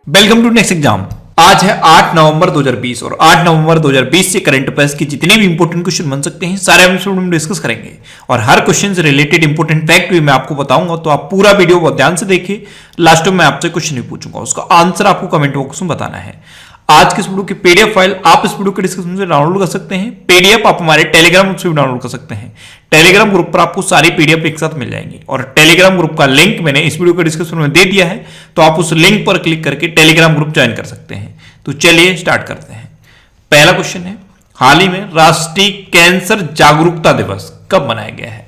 Welcome to next exam. आज है 8 नवंबर 2020 और 8 नवंबर 2020 से करंट अफेयर्स की जितने भी इंपॉर्टेंट क्वेश्चन बन सकते हैं सारे हम इस वीडियो में डिस्कस करेंगे और हर क्वेश्चन से रिलेटेड इंपॉर्टेंट फैक्ट भी मैं आपको बताऊंगा। तो आप पूरा वीडियो बहुत ध्यान से देखिए। लास्ट में मैं आपसे क्वेश्चन भी पूछूंगा, उसका आंसर आपको कमेंट बॉक्स में बताना है। आज के इस वीडियो की पीडीएफ फाइल आप इस वीडियो के डिस्क्रिप्शन से डाउनलोड कर सकते हैं। पीडीएफ आप हमारे टेलीग्राम ग्रुप से भी डाउनलोड कर सकते हैं। टेलीग्राम ग्रुप पर आपको सारी पीडीएफ एक साथ मिल जाएंगी और टेलीग्राम ग्रुप का लिंक मैंने इस वीडियो के डिस्क्रिप्शन में दे दिया है, तो आप उस लिंक पर क्लिक करके टेलीग्राम ग्रुप ज्वाइन कर सकते हैं। तो चलिए स्टार्ट करते हैं। पहला क्वेश्चन है, हाल ही में राष्ट्रीय कैंसर जागरूकता दिवस कब मनाया गया है?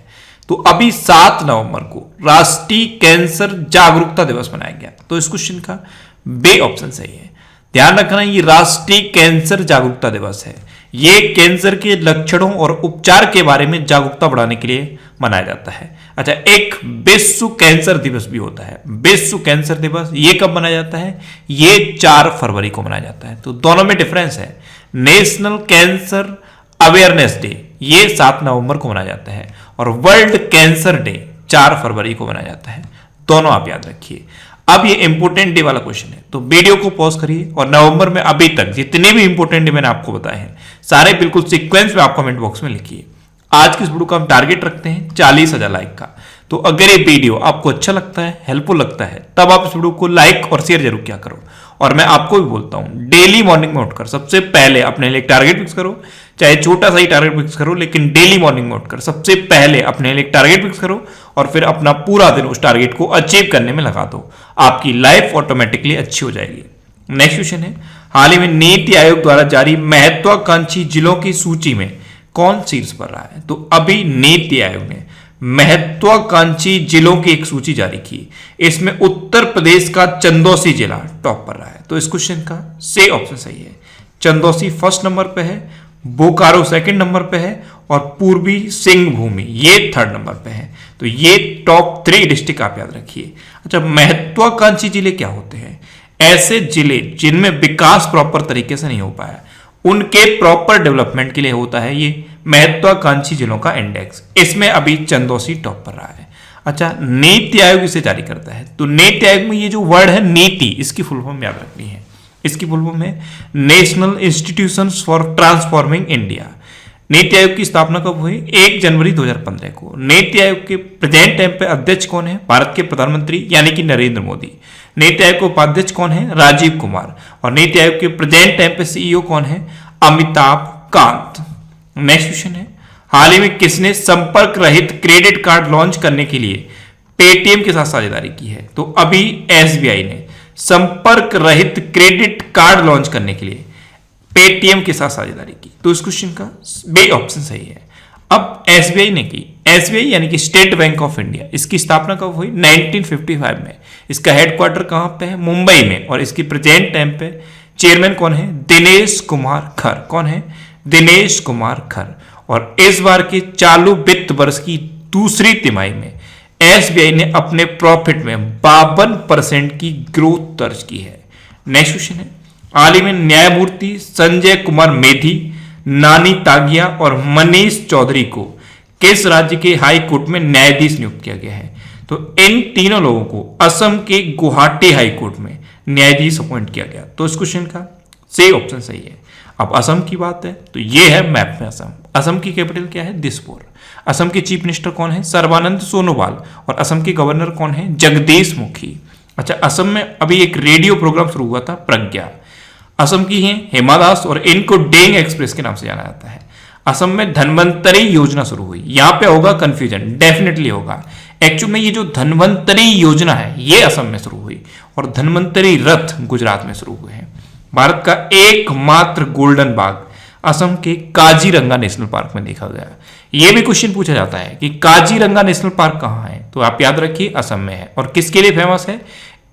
तो अभी 7 नवंबर को राष्ट्रीय कैंसर जागरूकता दिवस मनाया गया। तो इस क्वेश्चन का बे ऑप्शन सही है। ध्यान रखना, ये राष्ट्रीय कैंसर जागरूकता दिवस है। ये कैंसर के लक्षणों और उपचार के बारे में जागरूकता बढ़ाने के लिए मनाया जाता है। अच्छा, एक विश्व कैंसर दिवस भी होता है। विश्व कैंसर दिवस ये कब मनाया जाता है? ये 4 फरवरी को मनाया जाता है। तो दोनों में डिफरेंस है। नेशनल कैंसर अवेयरनेस डे ये 7 नवंबर को मनाया जाता है और वर्ल्ड कैंसर डे 4 फरवरी को मनाया जाता है। दोनों आप याद रखिए। अब ये इंपोर्टेंट डे वाला क्वेश्चन है, तो वीडियो को पॉज करिए और नवंबर में अभी तक जितने भी इंपोर्टेंट डे मैंने आपको बताए हैं सारे बिल्कुल सीक्वेंस में आप कमेंट बॉक्स में लिखिए। आज की इस वीडियो का हम टारगेट रखते हैं 40,000 लाइक का। तो अगर ये वीडियो आपको अच्छा लगता है, हेल्पफुल लगता है, तब आप इस वीडियो को लाइक और शेयर जरूर किया करो। और मैं आपको भी बोलता हूं, डेली मॉर्निंग में उठकर सबसे पहले अपने लिए टारगेट फिक्स करो। चाहे छोटा सा ही टारगेट फिक्स करो, लेकिन डेली मॉर्निंग में उठकर सबसे पहले अपने लिए टारगेट फिक्स करो और फिर अपना पूरा दिन उस टारगेट को अचीव करने में लगा दो। आपकी लाइफ ऑटोमेटिकली अच्छी हो जाएगी। नेक्स्ट क्वेश्चन है, हाल ही में नीति आयोग द्वारा जारी महत्वाकांक्षी जिलों की सूची में कौन शीर्ष पर रहा है? तो अभी नीति आयोग ने महत्वाकांक्षी जिलों की एक सूची जारी की। इसमें उत्तर प्रदेश का चंदौसी जिला टॉप पर रहा है। तो इस क्वेश्चन का सी ऑप्शन सही है। चंदौसी फर्स्ट नंबर पे है, बोकारो सेकंड नंबर पे है और पूर्वी सिंहभूमि ये थर्ड नंबर पे है। तो ये टॉप 3 डिस्ट्रिक्ट आप याद रखिए। अच्छा, महत्वाकांक्षी जिले क्या होते हैं? ऐसे जिले जिनमें विकास प्रॉपर तरीके से नहीं हो पाया, उनके प्रॉपर डेवलपमेंट के लिए होता है ये महत्वाकांक्षी जिलों का इंडेक्स। इसमें अभी चंदौसी टॉप पर रहा है। अच्छा, नीति आयोग इसे जारी करता है। तो नीति आयोग में ये जो वर्ड है नीति, इसकी फुल फॉर्म याद रखनी है। इसकी फुल फॉर्म है national institutions for transforming India. NITI Aayog की स्थापना कब हुई? 1 जनवरी 2015 को। नीति आयोग के प्रेजेंट टाइम पे अध्यक्ष कौन है? भारत के प्रधानमंत्री यानी कि नरेंद्र मोदी। नीति आयोग के उपाध्यक्ष कौन है? राजीव कुमार। और नीति आयोग के प्रेजेंट टाइम पे सीईओ कौन है? अमिताभ कांत। नेक्स्ट क्वेश्चन है, हाल ही में किसने संपर्क रहित क्रेडिट कार्ड लॉन्च करने के लिए पेटीएम के साथ साझेदारी की है? तो अभी एसबीआई ने संपर्क रहित क्रेडिट कार्ड लॉन्च करने के लिए पेटीएम के साथ साझेदारी की। तो इस क्वेश्चन का बे ऑप्शन सही है। अब एसबीआई ने की, एसबीआई यानी कि स्टेट बैंक ऑफ इंडिया, इसकी स्थापना कब हुई? 1955 में। इसका हेडक्वार्टर कहां पे है? मुंबई में। और इसकी प्रेजेंट टाइम पे चेयरमैन कौन है? दिनेश कुमार खर। कौन है? दिनेश कुमार खर। और इस बार के चालू वित्त वर्ष की दूसरी तिमाही में एसबीआई ने अपने प्रॉफिट में 52% की ग्रोथ दर्ज की है। नेक्स्ट क्वेश्चन है, हाल ही में न्यायमूर्ति संजय कुमार मेधी, नानी तागिया और मनीष चौधरी को किस राज्य के हाई कोर्ट में न्यायाधीश नियुक्त किया गया है? तो इन तीनों लोगों को असम के गुवाहाटी हाई कोर्ट में न्यायाधीश अपॉइंट किया गया। तो इस क्वेश्चन का सही ऑप्शन सही है। अब असम की बात है तो ये है मैप में असम। असम की कैपिटल क्या है? दिसपुर। असम के चीफ मिनिस्टर कौन है? सर्बानंद सोनोवाल। और असम के गवर्नर कौन है? जगदीश मुखी। अच्छा, असम में अभी एक रेडियो प्रोग्राम शुरू हुआ था, प्रज्ञा। असम की है हेमा दास और इनको डेंग एक्सप्रेस के नाम से जाना जाता है। असम में धन्वंतरी योजना शुरू हुई। यहां पे होगा कंफ्यूजन, डेफिनेटली होगा। एक्चुअली में ये जो धन्वंतरी योजना है ये असम में शुरू हुई और धन्वंतरी रथ गुजरात में शुरू हुए हैं। भारत का एकमात्र गोल्डन बाग असम के काजीरंगा नेशनल पार्क में देखा गया। यह भी क्वेश्चन पूछा जाता है कि काजीरंगा नेशनल पार्क कहां है? तो आप याद रखिए असम में है। और किसके लिए फेमस है?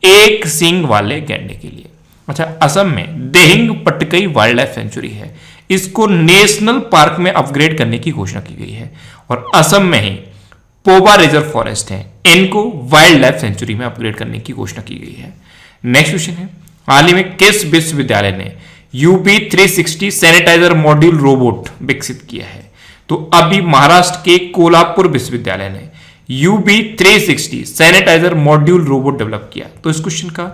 एक सींग वाले गैंडे के लिए। अच्छा, असम में Dehing Patkai wild life sanctuary है। इसको नेशनल पार्क में अपग्रेड करने की घोषणा की गई है। और असम में ही पोबा रिजर्व फॉरेस्ट है, इनको वाइल्ड लाइफ सेंचुरी में अपग्रेड करने की घोषणा की गई है। नेक्स्ट क्वेश्चन है, हाल ही में किस विश्वविद्यालय ने UB360 सैनिटाइजर मॉड्यूल रोबोट विकसित किया है? तो अभी महाराष्ट्र के कोल्हापुर विश्वविद्यालय ने UB360 sanitiser module robot develop किया। तो इस क्वेश्चन का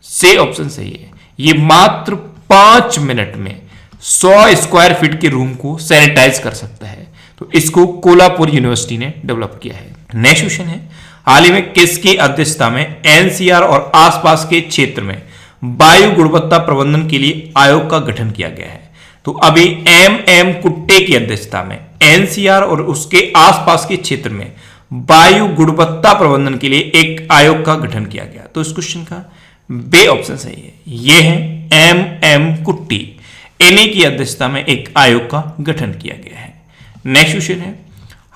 से ऑप्शन सही है। ये मात्र 5 मिनट में 100 स्क्वायर फीट के रूम को सैनिटाइज कर सकता है। तो इसको कोल्हापुर यूनिवर्सिटी ने डेवलप किया है। नेक्स्ट क्वेश्चन है, हाल ही में किसकी अध्यक्षता में एनसीआर और आसपास के क्षेत्र में वायु गुणवत्ता प्रबंधन के लिए आयोग का गठन किया गया है? तो अभी एम कुट्टे की अध्यक्षता में एनसीआर और उसके आसपास के क्षेत्र में वायु गुणवत्ता प्रबंधन के लिए एक आयोग का गठन किया गया। तो इस क्वेश्चन का बे ऑप्शन सही है। यह है एम कुट्टी, इन्हीं की अध्यक्षता में एक आयोग का गठन किया गया है। नेक्स्ट क्वेश्चन है,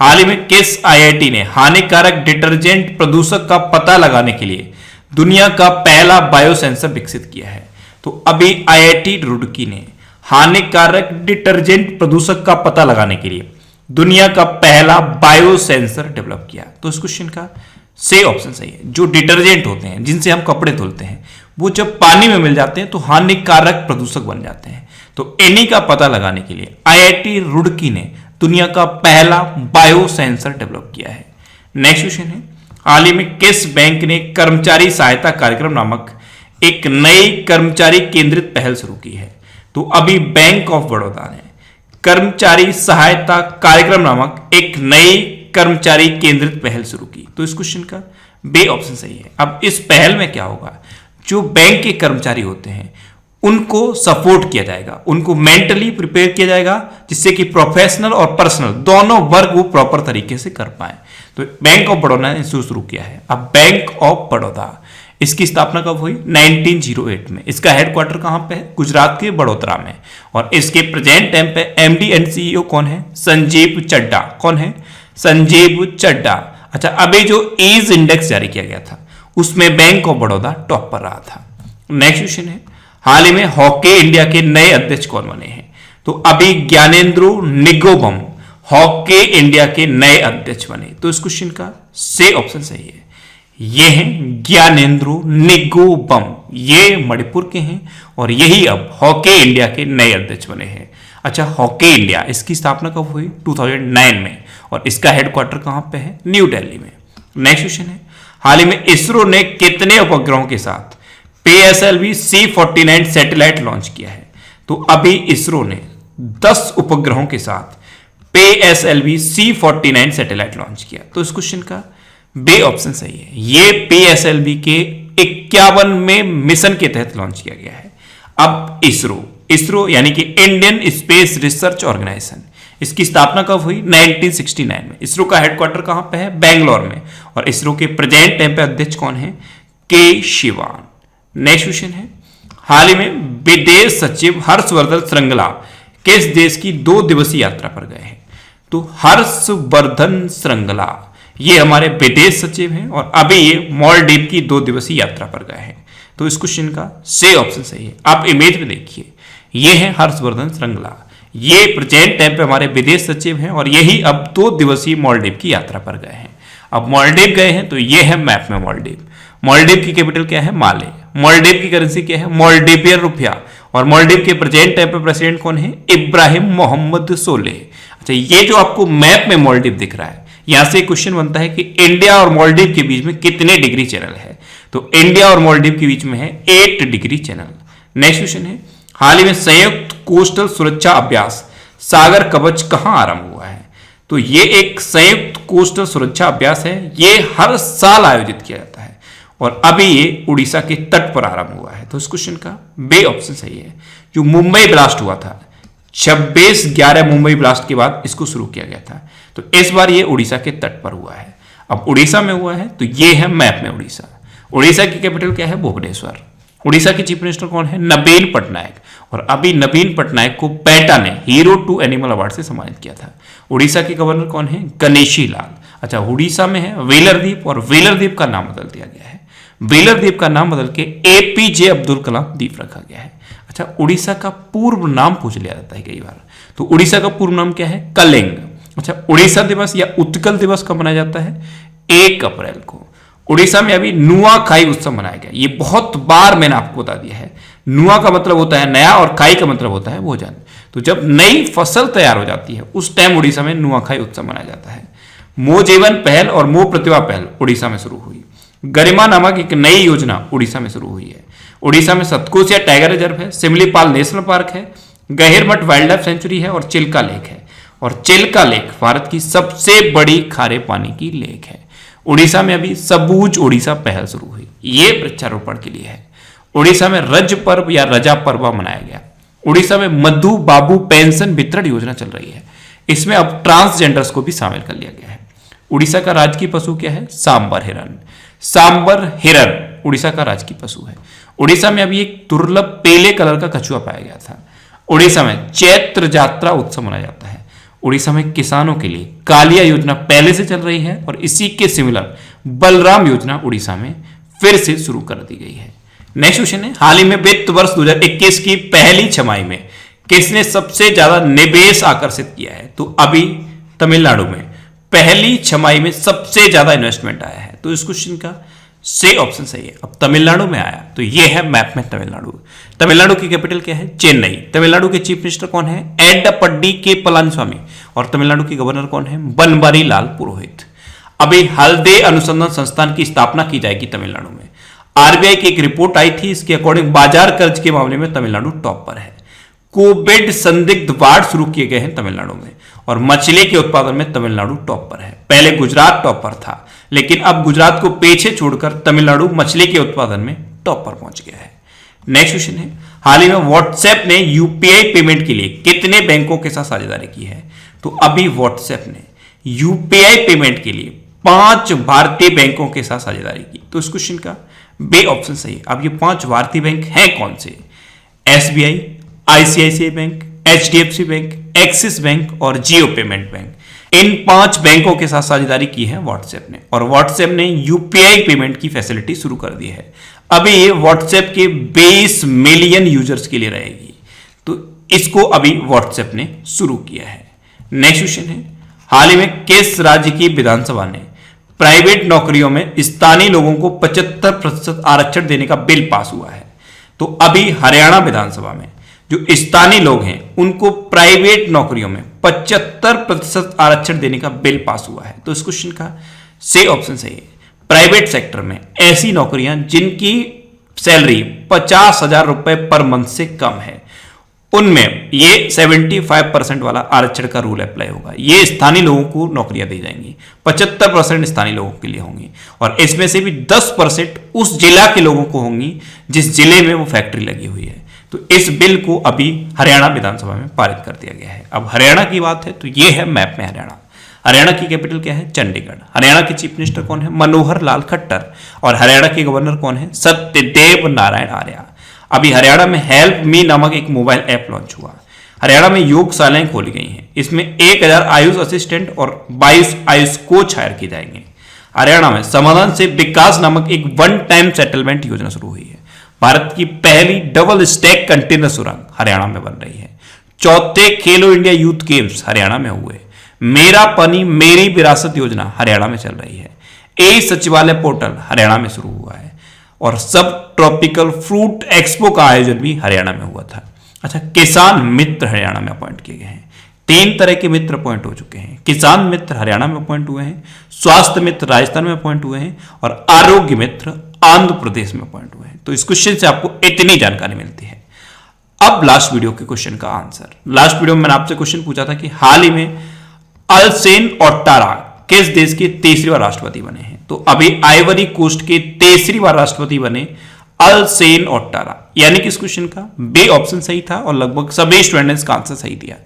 हाल ही में किस आईआईटी ने हानिकारक डिटर्जेंट प्रदूषक का पता लगाने के लिए दुनिया का पहला बायो सेंसर विकसित किया है? तो अभी आईआईटी रुड़की ने हानिकारक डिटर्जेंट प्रदूषक का पता लगाने के लिए दुनिया का पहला बायो सेंसर डेवलप किया। तो इस क्वेश्चन का से ऑप्शन सही है। जो डिटर्जेंट होते हैं जिनसे हम कपड़े धुलते हैं, वो जब पानी में मिल जाते हैं तो हानिकारक प्रदूषक बन जाते हैं। तो इन्हीं का पता लगाने के लिए आईआईटी रुड़की ने दुनिया का पहला बायो सेंसर डेवलप किया है। नेक्स्ट क्वेश्चन है, हाल ही में किस बैंक ने कर्मचारी सहायता कार्यक्रम नामक एक नई कर्मचारी केंद्रित पहल शुरू की है? तो अभी बैंक ऑफ बड़ौदा ने कर्मचारी सहायता कार्यक्रम नामक एक नई कर्मचारी केंद्रित पहल शुरू की। तो इस क्वेश्चन का बे ऑप्शन सही है। अब इस पहल में क्या होगा, जो बैंक के कर्मचारी होते हैं उनको सपोर्ट किया जाएगा, उनको मेंटली प्रिपेयर किया जाएगा, जिससे कि प्रोफेशनल और पर्सनल दोनों वर्क वो प्रॉपर तरीके से कर पाए। तो बैंक ऑफ बड़ौदा ने शुरू किया है। अब बैंक ऑफ बड़ौदा, इसकी स्थापना कब हुई? 1908 में। इसका हेडक्वार्टर कहां पे है? गुजरात के बड़ोदरा में। और इसके प्रेजेंट टाइम पे एमडी एंड सीईओ कौन है? संजीव चड्डा। कौन है? संजीव चड्डा। अच्छा, अभी जो ईज इंडेक्स जारी किया गया था उसमें बैंक ऑफ बड़ौदा टॉप पर रहा था। नेक्स्ट क्वेश्चन है, हाल ही में हॉकी इंडिया के नए अध्यक्ष कौन बने हैं? तो अभी ज्ञानेंद्रो निगोबम हॉकी इंडिया के नए अध्यक्ष बने। तो इस क्वेश्चन का से ऑप्शन सही है। ये हैं ज्ञानेंद्रो निगोबम, ये मणिपुर के हैं और यही अब हॉकी इंडिया के नए अध्यक्ष बने हैं। अच्छा, हॉकी इंडिया, इसकी स्थापना कब हुई? 2009 में। और इसका हेडक्वार्टर कहां पे है? न्यू दिल्ली में। नेक्स्ट क्वेश्चन है, हाल ही में इसरो ने कितने उपग्रहों के साथ PSLV C49 सैटेलाइट लॉन्च किया है? तो अभी इसरो ने 10 उपग्रहों के साथ PSLV C49 सैटेलाइट लॉन्च किया। तो इस क्वेश्चन का बे ऑप्शन सही है। ये PSLV के 51वें मिशन के तहत लॉन्च किया गया है। अब इसरो यानी कि इंडियन स्पेस रिसर्च ऑर्गेनाइजेशन, इसकी स्थापना कब हुई? 1969 में। इसरो का हेडक्वार्टर कहां पे है? बेंगलोर में। और इसरो के प्रेजेंट टाइम पे अध्यक्ष कौन है? के शिवान। नेक्स्ट क्वेश्चन है, हाल ही में विदेश सचिव हर्षवर्धन श्रृंगला किस देश की 2 दिवसीय यात्रा पर गए हैं? तो हर्षवर्धन श्रृंगला ये हमारे विदेश सचिव हैं और अभी ये मालदीव की 2 दिवसीय यात्रा पर गए हैं। तो इस क्वेश्चन का से ऑप्शन सही है। आप इमेज में देखिए, ये है हर्षवर्धन श्रृंगला, ये प्रेजेंट टाइम पे हमारे विदेश सचिव हैं और यही अब 2 दिवसीय मालदीव की यात्रा पर गए हैं। अब मालदीव गए हैं तो ये है मैप में मालदीव। मालदीव की कैपिटल क्या है? माले। मालदीव की करेंसी क्या है? मालदीवियन रुपया। और मालदीव के प्रेजेंट टाइम पे प्रेसिडेंट कौन है? इब्राहिम मोहम्मद सोलेह। अच्छा, ये जो आपको मैप में मालदीव दिख रहा है, यहां से क्वेश्चन बनता है कि इंडिया और मालदीव के बीच में कितने डिग्री चैनल है? तो इंडिया और मालदीव के बीच में है 8 डिग्री चैनल। नेक्स्ट क्वेश्चन है, हाल ही में संयुक्त कोस्टल सुरक्षा अभ्यास सागर कवच कहां आरंभ हुआ है? तो ये एक संयुक्त कोस्टल सुरक्षा अभ्यास है, ये हर साल आयोजित किया जाता है और अभी ये उड़ीसा के तट पर आरंभ हुआ है। तो इस क्वेश्चन का बे ऑप्शन सही है। जो मुंबई ब्लास्ट हुआ था 26/11 मुंबई ब्लास्ट के बाद इसको शुरू किया गया था, तो इस बार ये उड़ीसा के तट पर हुआ है। अब उड़ीसा में हुआ है तो ये है मैप में उड़ीसा। उड़ीसा की कैपिटल क्या है? भुवनेश्वर। उड़ीसा के चीफ मिनिस्टर कौन है? नवीन पटनायक। और अभी नवीन पटनायक को पेटा ने हीरो टू एनिमल अवार्ड से सम्मानित किया था। उड़ीसा के गवर्नर कौन है? गणेशी लाल। अच्छा, उड़ीसा में है व्हीलर द्वीप और व्हीलर द्वीप का नाम बदल दिया गया है। व्हीलर द्वीप का नाम बदल के APJ अब्दुल कलाम द्वीप रखा गया है। अच्छा, उड़ीसा का पूर्व नाम पूछ लिया जाता है कई बार, तो उड़ीसा का पूर्व नाम क्या है? कलिंग। अच्छा, उड़ीसा दिवस या उत्कल दिवस कब मनाया जाता है? 1 अप्रैल को। उड़ीसा में अभी नुआखाई उत्सव मनाया गया। ये बहुत बार मैंने आपको बता दिया है। नुआ का मतलब होता है नया और खाई का मतलब होता है भोजन। तो जब नई फसल तैयार हो जाती है उस टाइम उड़ीसा में नुआखाई उत्सव मनाया जाता है। मो जीवन पहल और मो प्रतिभा पहल उड़ीसा में शुरू हुई। गरिमा नामक एक नई योजना उड़ीसा में शुरू हुई है। उड़ीसा में सतकोसिया टाइगर रिजर्व है, सिमलीपाल नेशनल पार्क है, गहिरमठ वाइल्ड लाइफ सेंचुरी है और चिल्का लेक है। और चिल्का लेक भारत की सबसे बड़ी खारे पानी की लेक है। उड़ीसा में अभी सबूज उड़ीसा पहल शुरू हुई, ये वृक्षारोपण के लिए है। उड़ीसा में रज पर्व या रजा पर्व मनाया गया। उड़ीसा में मधु बाबू पेंशन वितरण योजना चल रही है, इसमें अब ट्रांसजेंडर्स को भी शामिल कर लिया गया है। उड़ीसा का राजकीय पशु क्या है? सांबर हिरन। सांबर हिरन उड़ीसा का राजकीय पशु है। उड़ीसा में अभी एक दुर्लभ पीले कलर का कछुआ पाया गया था। उड़ीसा में चैत्र यात्रा उत्सव मनाया जाता है। उड़ीसा में किसानों के लिए कालिया योजना पहले से चल रही है और इसी के सिमिलर बलराम योजना उड़ीसा में फिर से शुरू कर दी गई है। नेक्स्ट क्वेश्चन है, हाल ही में वित्त वर्ष 2021 की पहली छमाही में किसने सबसे ज्यादा निवेश आकर्षित किया है? तो अभी तमिलनाडु में पहली छमाही में सबसे ज्यादा इन्वेस्टमेंट आया है। तो इस क्वेश्चन का से ऑप्शन सही है। अब तमिलनाडु में आया तो ये है मैप में तमिलनाडु। तमिलनाडु की कैपिटल क्या है? चेन्नई। तमिलनाडु के चीफ मिनिस्टर कौन है? एडप्पडी के पलानीस्वामी। और तमिलनाडु के गवर्नर कौन है? बनवारी लाल पुरोहित। अभी हल्दे अनुसंधान संस्थान की स्थापना की जाएगी तमिलनाडु में। आरबीआई की एक रिपोर्ट आई थी, इसके अकॉर्डिंग बाजार कर्ज के मामले में तमिलनाडु टॉप पर है। कोविड संदिग्ध वार्ड शुरू किए गए हैं तमिलनाडु में और मछली के उत्पादन में तमिलनाडु टॉप पर है। पहले गुजरात टॉप पर था, लेकिन अब गुजरात को पीछे छोड़कर तमिलनाडु मछली के उत्पादन में टॉप पर पहुंच गया है। नेक्स्ट क्वेश्चन है, हाल ही में व्हाट्सएप ने यूपीआई पेमेंट के लिए कितने बैंकों के साथ साझेदारी की है? तो अभी व्हाट्सएप ने यूपीआई पेमेंट के लिए 5 भारतीय बैंकों के साथ साझेदारी की। तो इस क्वेश्चन का बे ऑप्शन सही है। अब ये 5 भारतीय बैंक हैं कौन से? SBI, ICICI bank, HDFC bank, axis bank और जियो पेमेंट बैंक। इन 5 बैंकों के साथ साझेदारी की है व्हाट्सएप ने और व्हाट्सएप ने यूपीआई पेमेंट की फैसिलिटी शुरू कर दी है। अभी ये व्हाट्सएप के 20 मिलियन यूजर्स के लिए रहेगी, तो इसको अभी व्हाट्सएप ने शुरू किया है। नेक्स्ट क्वेश्चन है, हाल ही में किस राज्य की विधानसभा ने प्राइवेट नौकरियों में स्थानीय लोगों को 75% आरक्षण देने का बिल पास हुआ है? तो अभी हरियाणा विधानसभा में जो स्थानीय लोग हैं उनको प्राइवेट नौकरियों में 75% आरक्षण देने का बिल पास हुआ है। तो इस क्वेश्चन का से ऑप्शन सही है। प्राइवेट सेक्टर में ऐसी नौकरियां जिनकी सैलरी 50,000 रुपए पर मंथ से कम है, उनमें ये 75% वाला आरक्षण का रूल अप्लाई होगा। ये स्थानीय लोगों को नौकरियां दी जाएंगी, 75% स्थानीय लोगों के लिए होंगी और इसमें से भी 10% उस जिला के लोगों को होंगी जिस जिले में वो फैक्ट्री लगी हुई है। तो इस बिल को अभी हरियाणा विधानसभा में पारित कर दिया गया है। अब हरियाणा की बात है तो ये है मैप में हरियाणा। हरियाणा की कैपिटल क्या है? चंडीगढ़। हरियाणा के चीफ मिनिस्टर कौन है? मनोहर लाल खट्टर। और हरियाणा के गवर्नर कौन है? सत्यदेव नारायण आर्य। अभी हरियाणा में हेल्प मी नामक एक मोबाइल ऐप लॉन्च हुआ। हरियाणा में योगशालाएं खोली गई हैं, इसमें 1000 आयुष असिस्टेंट और 22 आयुष कोच हायर किए जाएंगे। हरियाणा में समाधान से विकास नामक एक वन टाइम सेटलमेंट योजना शुरू हुई है। भारत की पहली डबल स्टैक कंटेनर सुरंग हरियाणा में बन रही है। चौथे खेलो इंडिया यूथ गेम्स हरियाणा में हुए। मेरा पानी मेरी विरासत योजना हरियाणा में चल रही है। ए सचिवालय पोर्टल हरियाणा में शुरू हुआ है और सब ट्रॉपिकल फ्रूट एक्सपो का आयोजन भी हरियाणा में हुआ था। अच्छा, किसान मित्र हरियाणा में अपॉइंट किए गए हैं। 3 तरह के मित्र अपॉइंट हो चुके हैं। किसान मित्र हरियाणा में अपॉइंट हुए हैं, स्वास्थ्य मित्र राजस्थान में अपॉइंट हुए हैं और आरोग्य मित्र आंध्र प्रदेश में अपॉइंट हुए हैं। तो इस क्वेश्चन से आपको इतनी जानकारी मिलती है। अब लास्ट वीडियो के क्वेश्चन का आंसर। लास्ट वीडियो में मैंने आपसे क्वेश्चन पूछा था कि हाल ही में अल्सेन ओटारा किस देश के तीसरी बार राष्ट्रपति बने हैं? तो अभी आइवरी कोस्ट के तीसरी बार राष्ट्रपति बने अल्सेन ओटारा। यानी कि इस क्वेश्चन का बे ऑप्शन सही था और लगभग सभी स्टूडेंट्स का आंसर सही दिया।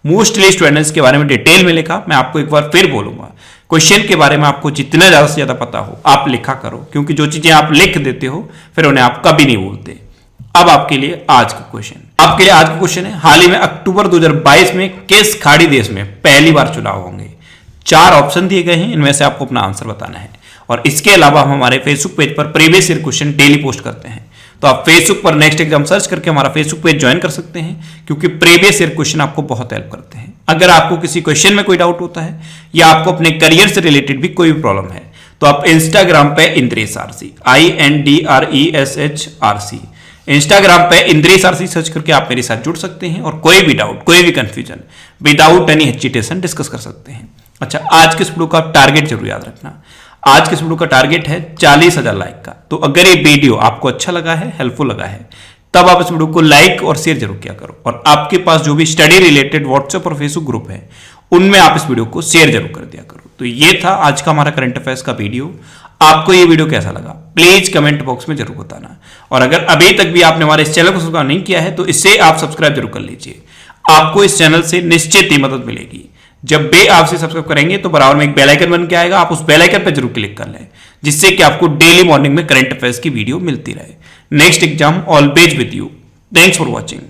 मोस्टली स्टूडेंट्स के बारे में डिटेल में लिखा। मैं आपको एक बार फिर बोलूंगा, क्वेश्चन के बारे में आपको जितना ज्यादा से ज्यादा पता हो आप लिखा करो, क्योंकि जो चीजें आप लिख देते हो फिर उन्हें आप कभी नहीं भूलते। अब आपके लिए आज का क्वेश्चन है, हाल ही में अक्टूबर 2022 में किस खाड़ी देश में पहली बार चुनाव होंगे? 4 ऑप्शन दिए गए हैं, इनमें से आपको अपना आंसर बताना है। और इसके अलावा हम हमारे फेसबुक पेज पर previous year question daily post करते हैं, तो आप फेसबुक पर नेक्स्ट एग्जाम सर्च करके हमारा फेसबुक पेज ज्वाइन कर सकते हैं, क्योंकि प्रीवियस ईयर क्वेश्चन आपको बहुत हेल्प करते हैं। अगर आपको किसी क्वेश्चन में कोई डाउट होता है या आपको अपने करियर से रिलेटेड भी कोई भी प्रॉब्लम है, तो आप इंस्टाग्राम पे इंद्रेश आरसी INDRESH इंस्टाग्राम पे इंद्रेश आरसी सर्च करके आप मेरे साथ जुड़ सकते हैं और कोई भी डाउट, कोई भी confusion without any hesitation discuss कर सकते हैं। अच्छा, आज के वीडियो का टारगेट जरूर याद रखना। आज के इस वीडियो का टारगेट है 40,000 लाइक का। तो अगर ये वीडियो आपको अच्छा लगा है, हेल्पफुल लगा है, तब आप इस वीडियो को लाइक और शेयर जरूर किया करो। और आपके पास जो भी स्टडी रिलेटेड व्हाट्सएप और फेसबुक ग्रुप है, उनमें आप इस वीडियो को शेयर जरूर कर दिया करो। तो ये था आज का हमारा करंट अफेयर्स का वीडियो। आपको ये वीडियो कैसा लगा प्लीज कमेंट बॉक्स में जरूर बताना। और अगर अभी तक भी आपने हमारे इस चैनल को सब्सक्राइब नहीं किया है तो इसे आप सब्सक्राइब जरूर कर लीजिए। आपको इस चैनल से निश्चित ही मदद मिलेगी। जब भी आप इसे सब्सक्राइब करेंगे तो बराबर में एक बेल आइकन बन के आएगा, आप उस बेल आइकन पर जरूर क्लिक कर लें, जिससे कि आपको डेली मॉर्निंग में करंट अफेयर्स की वीडियो मिलती रहे। Next exam always with you. Thanks for watching.